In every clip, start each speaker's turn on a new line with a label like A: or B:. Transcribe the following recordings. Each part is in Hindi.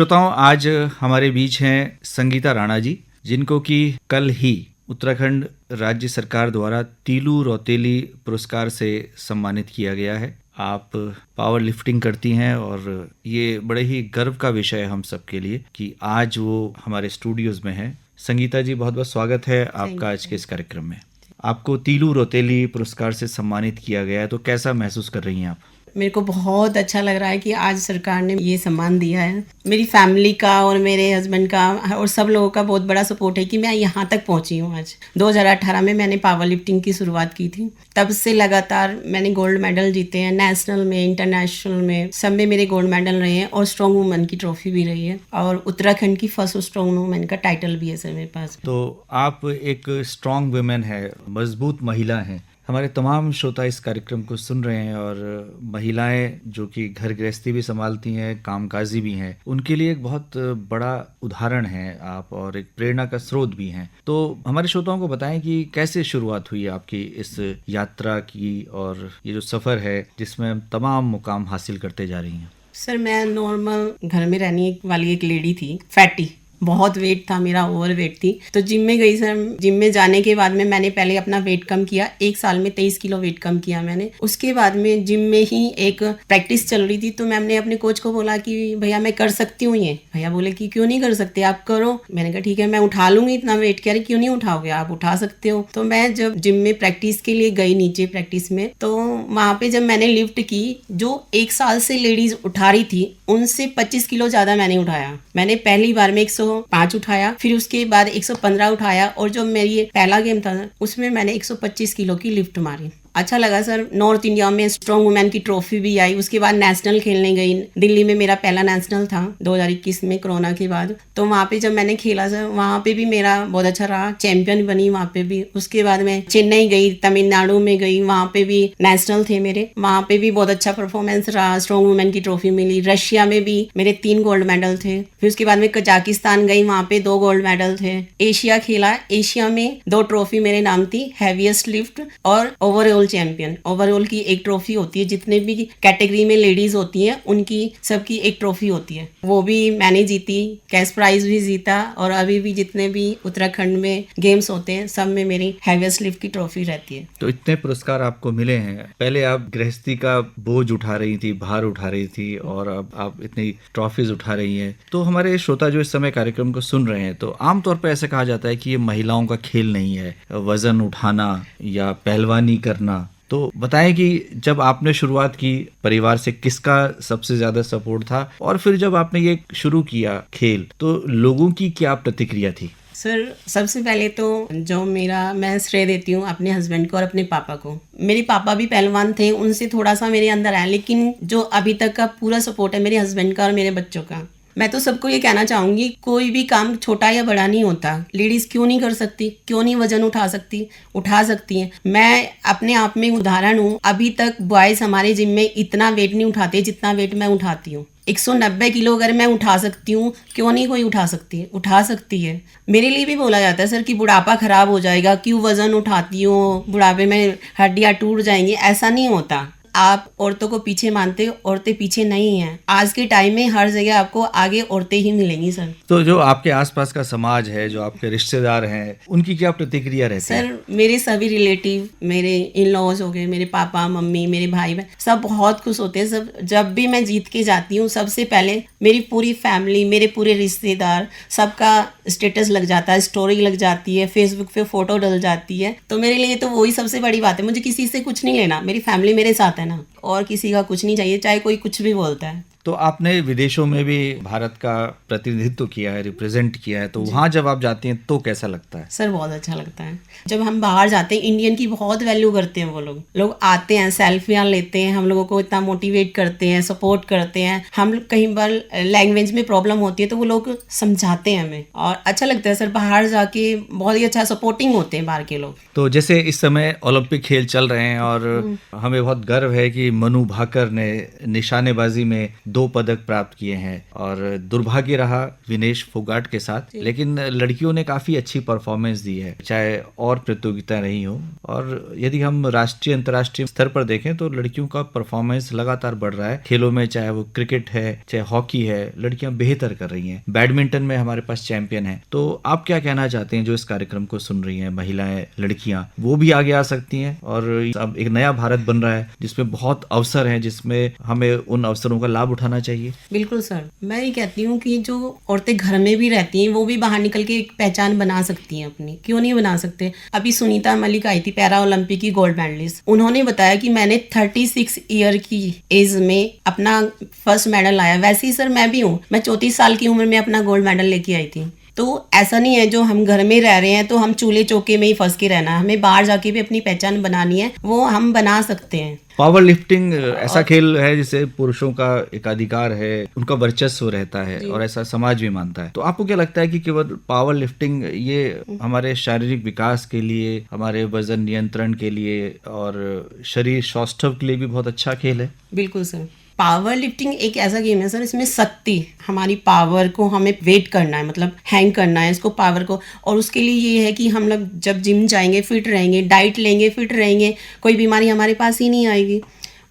A: श्रोताओं, आज हमारे बीच हैं संगीता राणा जी, जिनको कि कल ही उत्तराखंड राज्य सरकार द्वारा तीलू रौतेली पुरस्कार से सम्मानित किया गया है। आप पावर लिफ्टिंग करती हैं और ये बड़े ही गर्व का विषय है हम सबके लिए कि आज वो हमारे स्टूडियोज में है। संगीता जी, बहुत बहुत स्वागत है आपका आज के इस कार्यक्रम में। आपको तीलू रौतेली पुरस्कार से सम्मानित किया गया है, तो कैसा महसूस कर रही हैं आप?
B: मेरे को बहुत अच्छा लग रहा है कि आज सरकार ने ये सम्मान दिया है। मेरी फैमिली का और मेरे हस्बैंड का और सब लोगों का बहुत बड़ा सपोर्ट है कि मैं यहाँ तक पहुँची हूँ। आज 2018 में मैंने पावर लिफ्टिंग की शुरुआत की थी, तब से लगातार मैंने गोल्ड मेडल जीते हैं। नेशनल में, इंटरनेशनल में, सब में मेरे गोल्ड मेडल रहे हैं और स्ट्रॉन्ग वुमन की ट्रॉफी भी रही है और उत्तराखंड की फर्स्ट स्ट्रॉन्ग वुमन का टाइटल भी है सर मेरे पास।
A: तो आप एक स्ट्रॉन्ग वुमेन है, मजबूत महिला है। हमारे तमाम श्रोता इस कार्यक्रम को सुन रहे हैं और महिलाएं जो कि घर गृहस्थी भी संभालती हैं, कामकाजी भी हैं, उनके लिए एक बहुत बड़ा उदाहरण है आप और एक प्रेरणा का स्रोत भी हैं। तो हमारे श्रोताओं को बताएं कि कैसे शुरुआत हुई आपकी इस यात्रा की और ये जो सफ़र है जिसमें हम तमाम मुकाम हासिल करते जा रही हैं।
B: सर, मैं नॉर्मल घर में रहने वाली एक लेडी थी, फैटी, बहुत वेट था मेरा, ओवर वेट थी। तो जिम में गई सर। जिम में जाने के बाद में मैंने पहले अपना वेट कम किया। 1 साल में 23 किलो वेट कम किया मैंने। उसके बाद में जिम में ही एक प्रैक्टिस चल रही थी, तो मैंने अपने कोच को बोला कि भैया मैं कर सकती हूँ ये। भैया बोले कि क्यों नहीं कर सकते, आप करो। मैंने कहा ठीक है, मैं उठा लूंगी इतना वेट। कह रही क्यों नहीं उठाओगे, आप उठा सकते हो। तो मैं जब जिम में प्रैक्टिस के लिए गई नीचे प्रैक्टिस में, तो वहाँ पे जब मैंने लिफ्ट की, जो 1 साल से लेडीज उठा रही थी उनसे 25 किलो ज्यादा मैंने उठाया। मैंने पहली बार में 105 उठाया, फिर उसके बाद 115 उठाया और जो मेरी पहला गेम था उसमें मैंने 125 किलो की लिफ्ट मारी। अच्छा लगा सर। नॉर्थ इंडिया में स्ट्रॉन्ग वुमेन की ट्रॉफी भी आई। उसके बाद नेशनल खेलने गई। दिल्ली में मेरा पहला नेशनल था 2021 में, कोरोना के बाद। तो वहाँ पे जब मैंने खेला सर, वहाँ पे भी मेरा बहुत अच्छा रहा, चैंपियन बनी वहाँ पे भी। उसके बाद मैं चेन्नई गई, तमिलनाडु में गई, वहाँ पे भी नेशनल थे मेरे, वहाँ पे भी बहुत अच्छा परफॉर्मेंस रहा, स्ट्रॉन्ग वुमेन की ट्रॉफी मिली। रशिया में भी मेरे 3 गोल्ड मेडल थे। फिर उसके बाद में कजाकिस्तान गई, वहाँ पे 2 गोल्ड मेडल थे। एशिया खेला, एशिया में 2 ट्रॉफी मेरे नाम थी, हैवीएस्ट लिफ्ट और ओवरऑल चैंपियन। ओवरऑल की एक ट्रॉफी होती है, जितने भी कैटेगरी में लेडीज होती हैं उनकी सबकी एक ट्रॉफी होती है, वो भी मैंने जीती। कैश प्राइज भी जीता और अभी भी जितने भी उत्तराखंड में गेम्स होते हैं सब में मेरी हैवीएस्ट लिफ्ट की ट्रॉफी रहती है।
A: तो इतने पुरस्कार आपको मिले हैं। पहले आप गृहस्थी का बोझ उठा रही थी, भार उठा रही थी, और अब आप इतनी ट्रॉफीज उठा रही हैं। तो हमारे श्रोता जो इस समय कार्यक्रम को सुन रहे हैं, तो आमतौर पर ऐसा कहा जाता है कि ये महिलाओं का खेल नहीं है, वजन उठाना या पहलवानी करना। तो बताएं कि जब आपने शुरुआत की, परिवार से किसका सबसे ज्यादा सपोर्ट था, और फिर जब आपने ये शुरू किया खेल, तो लोगों की क्या प्रतिक्रिया थी?
B: सर, सबसे पहले तो जो मैं श्रेय देती हूँ अपने हस्बैंड को और अपने पापा को। मेरे पापा भी पहलवान थे, उनसे थोड़ा सा मेरे अंदर आया, लेकिन जो अभी तक का पूरा सपोर्ट है मेरे हस्बैंड का और मेरे बच्चों का। मैं तो सबको ये कहना चाहूंगी, कोई भी काम छोटा या बड़ा नहीं होता। लेडीज क्यों नहीं कर सकती, क्यों नहीं वजन उठा सकती, उठा सकती हैं। मैं अपने आप में उदाहरण हूँ। अभी तक बॉयज हमारे जिम में इतना वेट नहीं उठाते जितना वेट मैं उठाती हूँ। 190 किलो अगर मैं उठा सकती हूँ, क्यों नहीं कोई उठा सकती है? उठा सकती है। मेरे लिए भी बोला जाता है सर कि बुढ़ापा खराब हो जाएगा, क्यों वजन उठाती हो, बुढ़ापे में हड्डियाँ टूट जाएंगी। ऐसा नहीं होता। आप औरतों को पीछे मानते हो, औरतें पीछे नहीं हैं। आज के टाइम में हर जगह आपको आगे औरतें ही मिलेंगी सर।
A: तो जो आपके आसपास का समाज है, जो आपके रिश्तेदार हैं, उनकी क्या प्रतिक्रिया रहती है?
B: सर, मेरे सभी रिलेटिव, मेरे इन लॉज हो गए, मेरे पापा मम्मी, मेरे भाई बहन, सब बहुत खुश होते हैं। सब जब भी मैं जीत के जाती हूँ, सबसे पहले मेरी पूरी फैमिली, मेरे पूरे रिश्तेदार, सबका स्टेटस लग जाता है, स्टोरी लग जाती है, फेसबुक पे फोटो डल जाती है। तो मेरे लिए तो वही सबसे बड़ी बात है। मुझे किसी से कुछ नहीं लेना, मेरी फैमिली मेरे साथ है ना, और किसी का कुछ नहीं चाहिए, चाहे कोई कुछ भी बोलता है।
A: तो आपने विदेशों में भी भारत का प्रतिनिधित्व किया है, रिप्रेजेंट किया है, तो वहाँ जब आप जाती हैं तो कैसा लगता है?
B: सर, बहुत अच्छा लगता है। जब हम बाहर जाते हैं, इंडियन की बहुत वैल्यू करते हैं वो लोग आते हैं, सेल्फियाँ लेते हैं, हम लोगों को इतना मोटिवेट करते हैं, सपोर्ट करते हैं। हम कहीं बार लैंग्वेज में प्रॉब्लम होती है तो वो लोग समझाते हैं हमें, और अच्छा लगता है सर। बाहर जाके बहुत ही अच्छा सपोर्टिंग होते हैं बाहर के लोग।
A: तो जैसे इस समय ओलंपिक खेल चल रहे हैं और हमें बहुत गर्व है कि मनु भाकर ने निशानेबाजी में 2 पदक प्राप्त किए हैं और दुर्भाग्य रहा विनेश फोगाट के साथ, लेकिन लड़कियों ने काफी अच्छी परफॉर्मेंस दी है, चाहे और प्रतियोगिता रही हो। और यदि हम राष्ट्रीय अंतर्राष्ट्रीय स्तर पर देखें तो लड़कियों का परफॉर्मेंस लगातार बढ़ रहा है खेलों में, चाहे वो क्रिकेट है चाहे हॉकी है, लड़कियां बेहतर कर रही हैं। बैडमिंटन में हमारे पास चैंपियन है। तो आप क्या कहना चाहते हैं जो इस कार्यक्रम को सुन रही हैं महिलाएं, लड़कियां, वो भी आगे आ सकती हैं और अब एक नया भारत बन रहा है जिसमें बहुत अवसर हैं, जिसमें हमें उन अवसरों का लाभ उठाना चाहिए।
B: बिल्कुल सर, मैं ये कहती हूँ कि जो औरतें घर में भी रहती हैं वो भी बाहर निकल के एक पहचान बना सकती हैं अपनी, क्यों नहीं बना सकते। अभी सुनीता मलिक आई थी, पैरा ओलंपिक की गोल्ड मेडलिस्ट, उन्होंने बताया कि मैंने 36 ईयर की एज में अपना फर्स्ट मेडल लाया। वैसे ही सर मैं भी हूँ, मैं 34 साल की उम्र में अपना गोल्ड मेडल लेके आई थी। तो ऐसा नहीं है जो हम घर में रह रहे हैं तो हम चूल्हे चौके में ही फंस के रहना है, हमें बाहर जाके भी अपनी पहचान बनानी है, वो हम बना सकते हैं।
A: पावर लिफ्टिंग ऐसा खेल है जिसे पुरुषों का एक अधिकार है, उनका वर्चस्व रहता है और ऐसा समाज भी मानता है। तो आपको क्या लगता है कि केवल पावर लिफ्टिंग ये हमारे शारीरिक विकास के लिए, हमारे वजन नियंत्रण के लिए और शरीर सौष्ठव के लिए भी बहुत अच्छा खेल है?
B: बिल्कुल सर, पावर लिफ्टिंग एक ऐसा गेम है सर, इसमें शक्ति, हमारी पावर को हमें वेट करना है, मतलब हैंग करना है इसको, पावर को। और उसके लिए ये है कि हम लोग जब जिम जाएंगे फिट रहेंगे, डाइट लेंगे फिट रहेंगे, कोई बीमारी हमारे पास ही नहीं आएगी।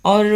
B: और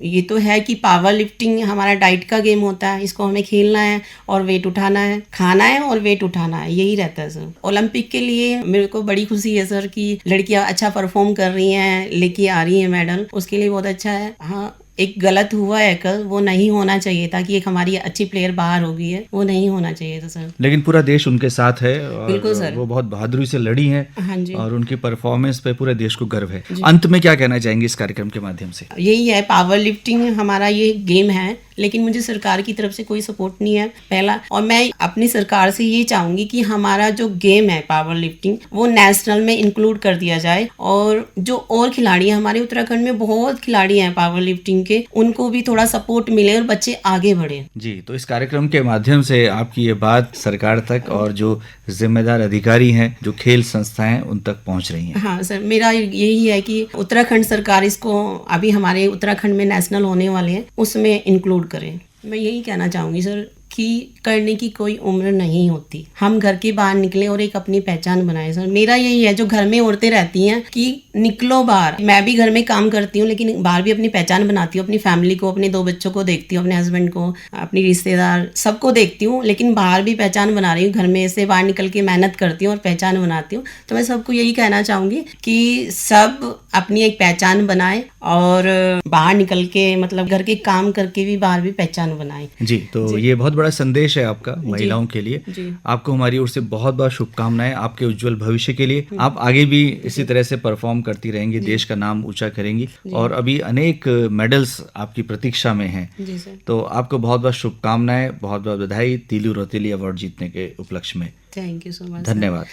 B: ये तो है कि पावर लिफ्टिंग हमारा डाइट का गेम होता है, इसको हमें खेलना है और वेट उठाना है, खाना है और वेट उठाना है, यही रहता है सर। ओलंपिक के लिए मेरे को बड़ी खुशी है सर कि लड़कियां अच्छा परफॉर्म कर रही हैं, लेके आ रही हैं मेडल, उसके लिए बहुत अच्छा है। हाँ, एक गलत हुआ है कल, वो नहीं होना चाहिए था कि एक हमारी अच्छी प्लेयर बाहर हो गई है, वो नहीं होना चाहिए था सर।
A: लेकिन पूरा देश उनके साथ है और
B: बिल्कुल सर,
A: वो बहुत बहादुरी से लड़ी हैं।
B: हाँ जी,
A: और उनकी परफॉर्मेंस पे पूरे देश को गर्व है। अंत में क्या कहना चाहेंगे इस कार्यक्रम के माध्यम से?
B: यही है, पावर लिफ्टिंग हमारा ये गेम है, लेकिन मुझे सरकार की तरफ से कोई सपोर्ट नहीं है पहला। और मैं अपनी सरकार से ये चाहूंगी कि हमारा जो गेम है पावर लिफ्टिंग वो नेशनल में इंक्लूड कर दिया जाए, और जो और खिलाड़ी हैं हमारे उत्तराखंड में, बहुत खिलाड़ी हैं पावर लिफ्टिंग के, उनको भी थोड़ा सपोर्ट मिले और बच्चे आगे बढ़े।
A: जी, तो इस कार्यक्रम के माध्यम से आपकी ये बात सरकार तक और जो जिम्मेदार अधिकारी हैं, जो खेल संस्थाएं हैं, उन तक पहुंच रही हैं।
B: हाँ सर, मेरा यही है कि उत्तराखंड सरकार इसको, अभी हमारे उत्तराखंड में नेशनल होने वाले हैं, उसमें इंक्लूड करें। मैं यही कहना चाहूंगी सर कि करने की कोई उम्र नहीं होती, हम घर के बाहर निकले और एक अपनी पहचान बनाए सर। मेरा यही है, जो घर में औरतें रहती हैं कि निकलो बाहर। मैं भी घर में काम करती हूँ लेकिन बाहर भी अपनी पहचान बनाती हूँ, अपनी फैमिली को, अपने 2 बच्चों को देखती हूँ, अपने हस्बैंड को, अपनी रिश्तेदार सबको देखती हूँ, लेकिन बाहर भी पहचान बना रही हूँ। घर में से बाहर निकल के मेहनत करती हूँ और पहचान बनाती हूँ। तो मैं सबको यही कहना चाहूंगी कि सब अपनी एक पहचान बनाए और बाहर निकल के, मतलब घर के काम करके भी बाहर भी पहचान बनाए।
A: जी, तो ये बहुत बड़ा संदेश है आपका महिलाओं के लिए। आपको हमारी ओर से बहुत बहुत शुभकामनाएं आपके उज्जवल भविष्य के लिए। आप आगे भी इसी तरह से परफॉर्म करती रहेंगी, देश का नाम ऊंचा करेंगी और अभी अनेक मेडल्स आपकी प्रतीक्षा में हैं।
B: जी सर,
A: तो आपको बहुत बहुत शुभकामनाएं, बहुत बहुत बधाई तीलू रौतेली अवार्ड जीतने के उपलक्ष्य में।
B: Thank you so much.
A: धन्यवाद।